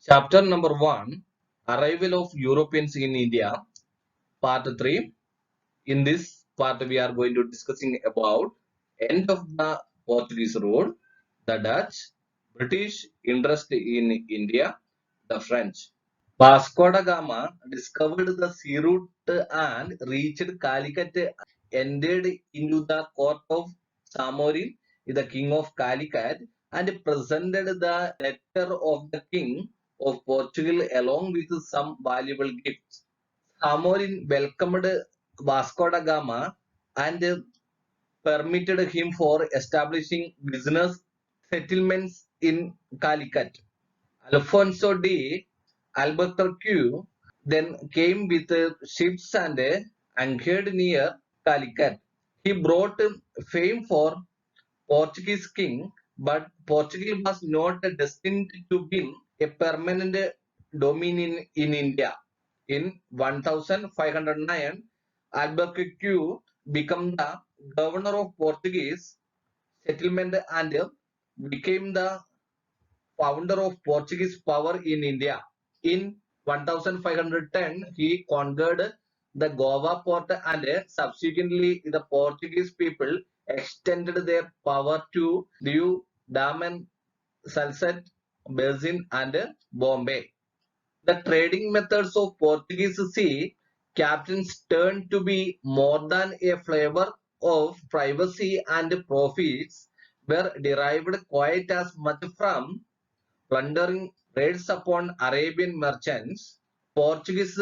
Chapter number 1, Arrival of Europeans in India, Part 3. In this part, we are going to discussing about end of the Portuguese rule, the Dutch, British interest in India, the French. Vasco da Gama discovered the sea route and reached Calicut, entered into the court of Samorin, the king of Calicut, and presented the letter of the king of Portugal along with some valuable gifts. Samorin welcomed Vasco da Gama and permitted him for establishing business settlements in Calicut. Alfonso de Albuquerque then came with ships and anchored near Calicut. He brought fame for Portuguese king, but Portugal was not destined to win a permanent dominion in India. In 1509, Albuquerque became the governor of Portuguese settlement and became the founder of Portuguese power in India. In 1510, he conquered the Goa port and subsequently the Portuguese people extended their power to Diu, Daman, Salsette, Basin and Bombay. The trading methods of Portuguese sea captains turned to be more than a flavor of privacy and profits were derived quite as much from plundering raids upon Arabian merchants. Portuguese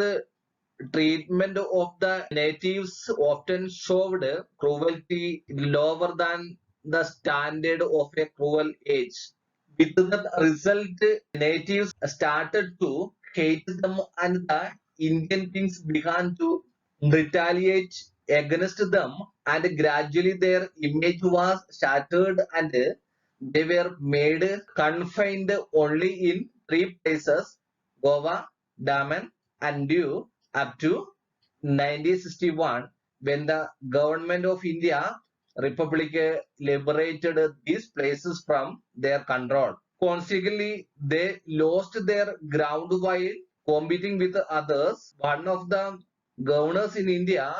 treatment of the natives often showed cruelty lower than the standard of a cruel age. With the result, natives started to hate them and the Indian kings began to retaliate against them and gradually their image was shattered and they were made confined only in three places, Goa, Daman and Diu up to 1961 when the government of India Republic liberated these places from their control. Consequently, they lost their ground while competing with others. One of the governors in India,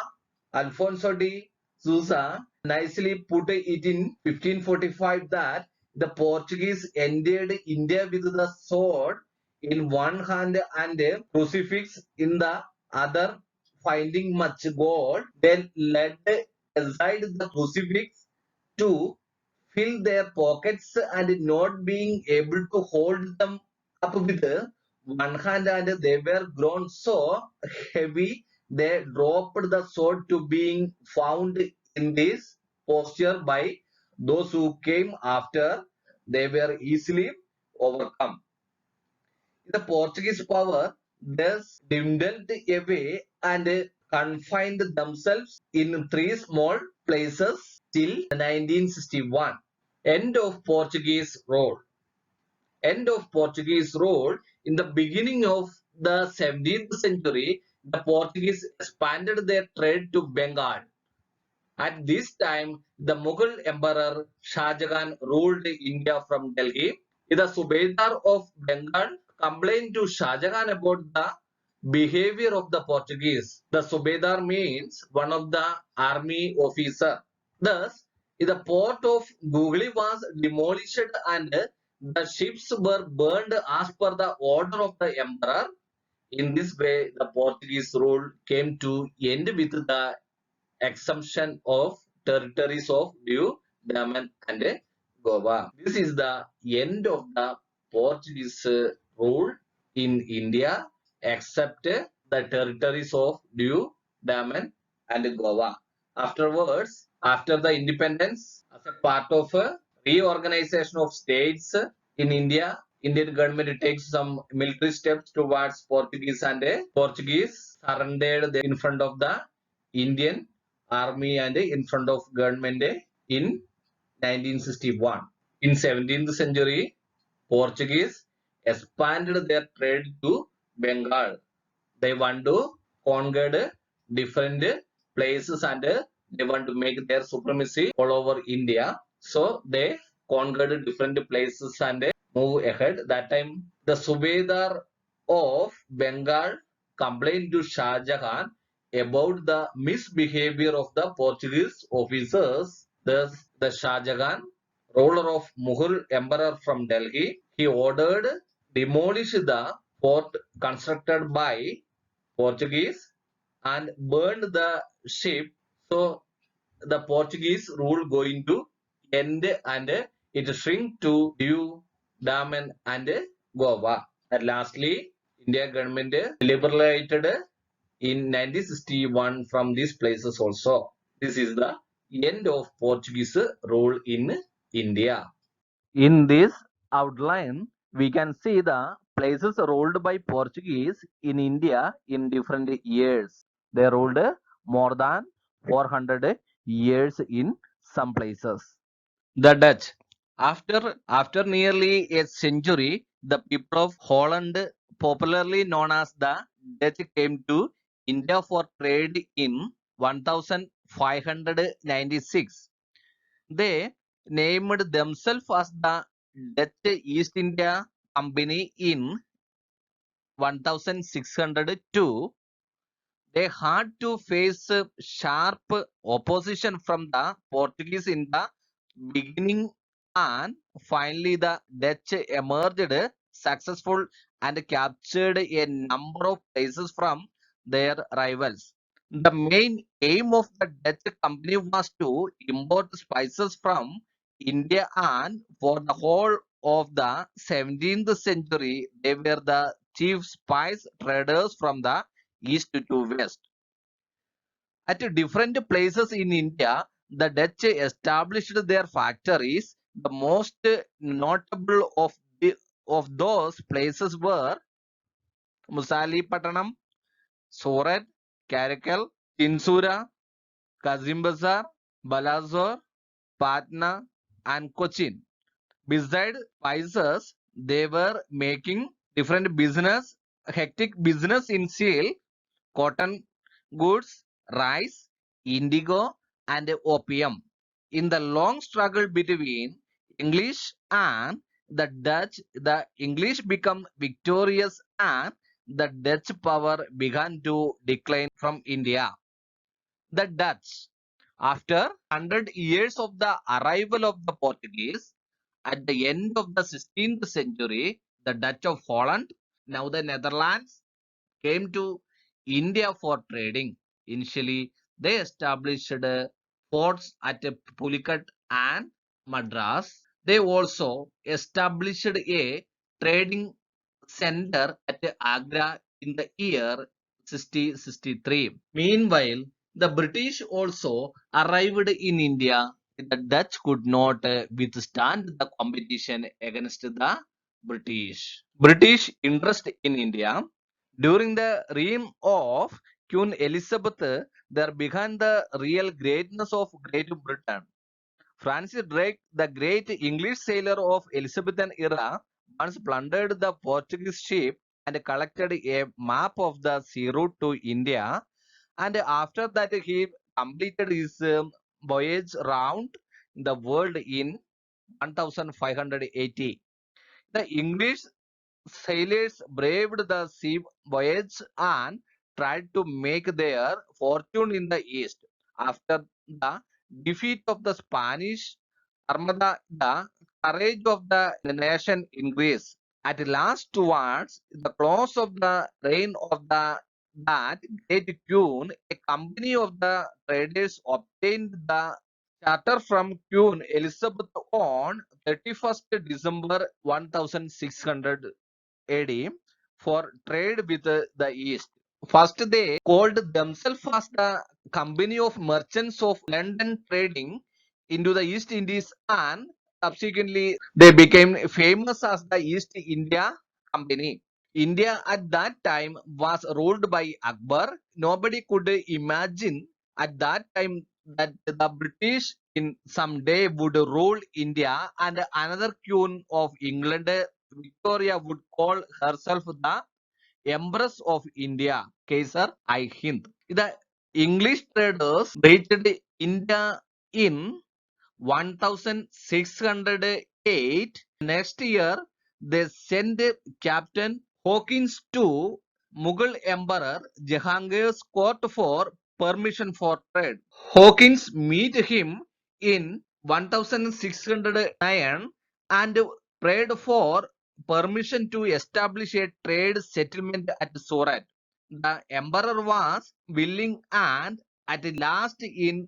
Alfonso de Sousa, nicely put it in 1545 that the Portuguese entered India with the sword in one hand and a crucifix in the other. Finding much gold, they laid aside the crucifix to fill their pockets and not being able to hold them up with one hand and they were grown so heavy they dropped the sword to being found in this posture by those who came after. They were easily overcome. The Portuguese power thus dwindled away and confined themselves in three small places till 1961. End of Portuguese rule. End of Portuguese rule. In the beginning of the 17th century, the Portuguese expanded their trade to Bengal. At this time, the Mughal Emperor Shah Jahan ruled India from Delhi. The Subedar of Bengal complained to Shah Jahan about the behavior of the Portuguese. The Subedar means one of the army officer. Thus, the port of Googly was demolished and the ships were burned as per the order of the emperor. In this way, the Portuguese rule came to end with the exemption of territories of Diu, Daman and Goa. This is the end of the Portuguese rule in India except the territories of Diu, Daman and Goa. Afterwards, after the independence, as a part of a reorganization of states in India, Indian government takes some military steps towards Portuguese and Portuguese surrendered in front of the Indian army and in front of government in 1961. In 17th century, Portuguese expanded their trade to Bengal. They want to conquer different places and they want to make their supremacy all over India. So they conquered different places and move ahead. That time the Subedar of Bengal complained to Shah Jahan about the misbehavior of the Portuguese officers. Thus, the Shah Jahan, ruler of Mughal emperor from Delhi, he ordered demolish the fort constructed by Portuguese and burned the ship. So the Portuguese rule going to end and it shrink to Diu, Daman and Goa. And lastly, India government liberated in 1961 from these places also. This is the end of Portuguese rule in India. In this outline, we can see the places ruled by Portuguese in India in different years. They ruled more than 400 years in some places. The Dutch. After nearly a century, the people of Holland, popularly known as the Dutch, came to India for trade in 1596. They named themselves as the Dutch East India Company in 1602. They had to face sharp opposition from the Portuguese in the beginning, and finally the Dutch emerged successful and captured a number of places from their rivals. The main aim of the Dutch company was to import spices from India, and for the whole of the 17th century, they were the chief spice traders from the east to west. At different places in India, the Dutch established their factories. The most notable of those places were Musalipattanam, Surat, Karakal, Tinsura, Kazimbazar, Balazor, Patna, and Cochin. Besides spices, they were making different business, hectic business in steel, cotton goods, rice, indigo, and opium. In the long struggle between English and the Dutch, the English became victorious and the Dutch power began to decline from India. The Dutch, after 100 years of the arrival of the Portuguese, at the end of the 16th century, the Dutch of Holland, now the Netherlands, came to India for trading. Initially, they established forts at Pulicat and Madras. They also established a trading center at Agra in the year 1663. Meanwhile, the British also arrived in India. The Dutch could not withstand the competition against the British. British interest in India. During the reign of Queen Elizabeth, there began the real greatness of Great Britain. Francis Drake, the great English sailor of Elizabethan era, once plundered the Portuguese ship and collected a map of the sea route to India. And after that, he completed his voyage round the world in 1580. The English sailors braved the sea voyage and tried to make their fortune in the east. After the defeat of the Spanish Armada, the courage of the nation increased. At last, towards the close of the reign of that great queen, a company of the traders obtained the charter from Queen Elizabeth on 31st December 1600 AD for trade with the East. First, they called themselves as the Company of Merchants of London, trading into the East Indies, and subsequently they became famous as the East India Company. India at that time was ruled by Akbar. Nobody could imagine at that time that the British in some day would rule India, and another queen of England, Victoria, would call herself the Empress of India, Kaisar I Hind. The English traders reached India in 1608. Next year, they sent Captain Hawkins to Mughal Emperor Jahangir's court for permission for trade. Hawkins meet him in 1609 and prayed for permission to establish a trade settlement at Surat. The emperor was willing, and at last in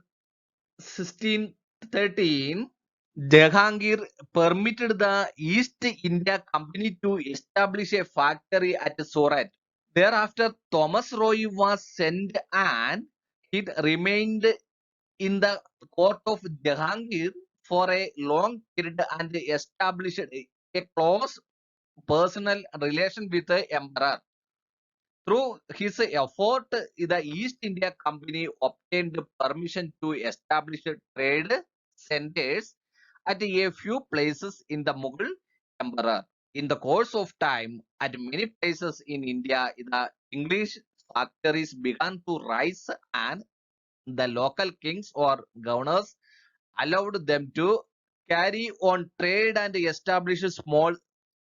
1613 Jahangir permitted the East India Company to establish a factory at Surat. Thereafter, Thomas Roy was sent and it remained in the court of Jahangir for a long period and established a close personal relation with the emperor. Through his effort, the East India Company obtained permission to establish trade centers at a few places in the Mughal Emperor. In the course of time, at many places in India, the English factories began to rise, and the local kings or governors allowed them to carry on trade and establish small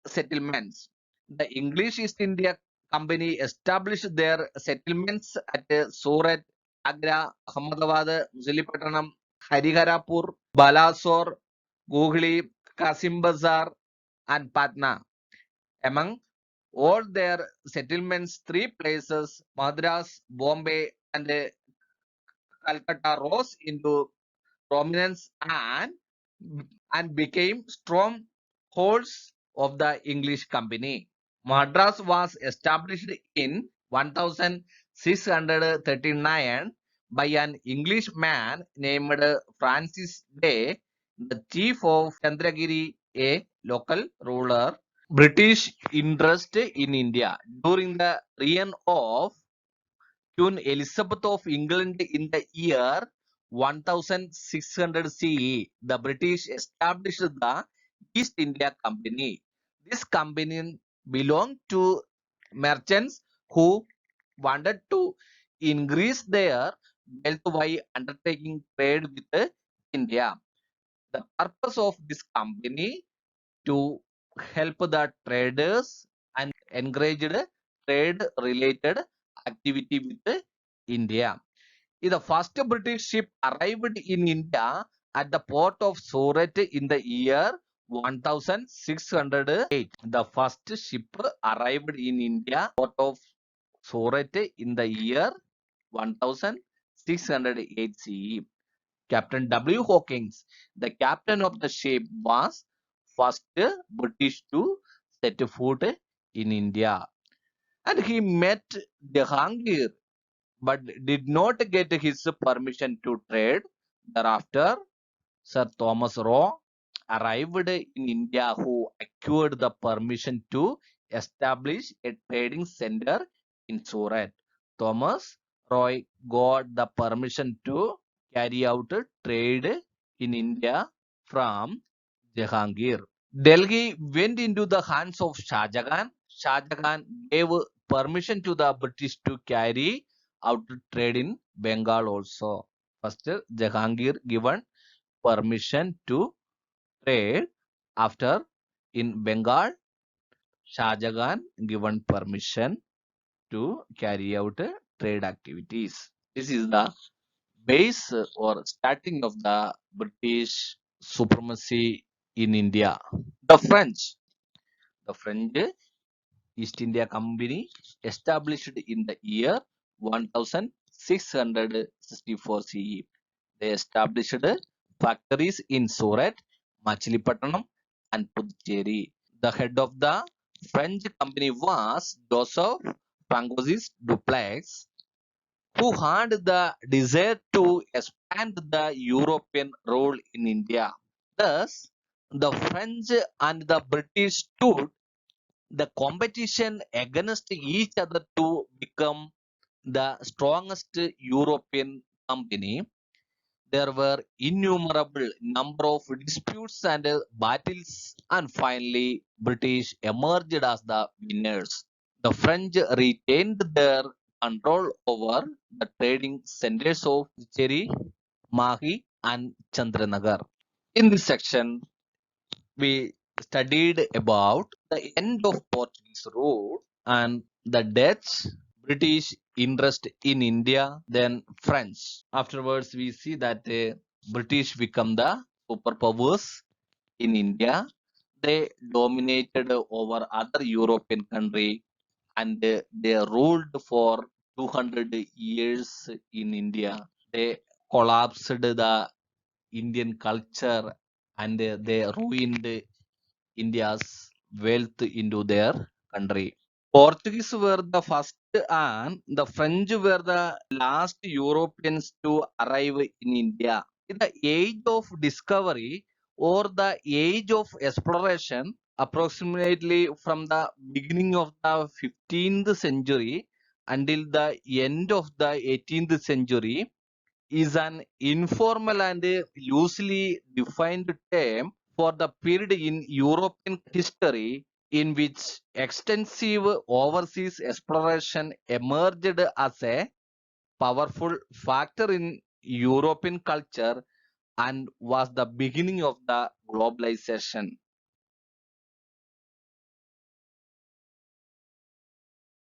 settlements. The English East India Company established their settlements at Surat, Agra, Ahmedabad, Muzalipatanam, Hariharapur, Balasore, Hooghly, Kasim Bazar, and Patna. Among all their settlements, three places, Madras, Bombay, and Calcutta, rose into prominence and became strongholds of the English company. Madras was established in 1639 by an Englishman named Francis Day, the chief of Chandragiri, a local ruler. British interest in India during the reign of Queen Elizabeth of England in the year 1600 CE, the British established the East India Company. This company belonged to merchants who wanted to increase their wealth by undertaking trade with India. The purpose of this company to help the traders and encouraged trade related activity with India. The first British ship arrived in India at the port of Surat in the year 1608. The first ship arrived in India port of Surat in the year 1608 CE. Captain W. Hawkins, the captain of the ship, was first British to set foot in India, and he met Jahangir but did not get his permission to trade. Thereafter, Sir Thomas Roe arrived in India, who acquired the permission to establish a trading center in Surat. Thomas Roy got the permission to carry out trade in India from Jahangir. Delhi went into the hands of Shah Jahan. Shah Jahan gave permission to the British to carry out trade in Bengal also. First, Jahangir given permission to trade. After, in Bengal, Shah Jahan given permission to carry out trade activities. This is the base or starting of the British supremacy in India. The French. The French East India Company established in the year 1664 CE. They established factories in Surat, Machilipatnam, and Puducherry. The head of the French company was Joseph Francois Dupleix, who had the desire to expand the European role in India. Thus, the French and the British stood the competition against each other to become the strongest European company. There were innumerable number of disputes and battles, and finally British emerged as the winners. The French retained their control over the trading centers of Cherry, Mahi, and Chandranagar. In this section, we studied about the end of Portuguese rule and the Dutch British interest in India, then French. Afterwards, we see that the British become the superpowers in India. They dominated over other European country and they ruled for 200 years in India. They collapsed the Indian culture and they ruined India's wealth into their country. Portuguese were the first and the French were the last Europeans to arrive in India. In the age of discovery or the age of exploration, approximately from the beginning of the 15th century until the end of the 18th century, is an informal and loosely defined term for the period in European history in which extensive overseas exploration emerged as a powerful factor in European culture and was the beginning of the globalization.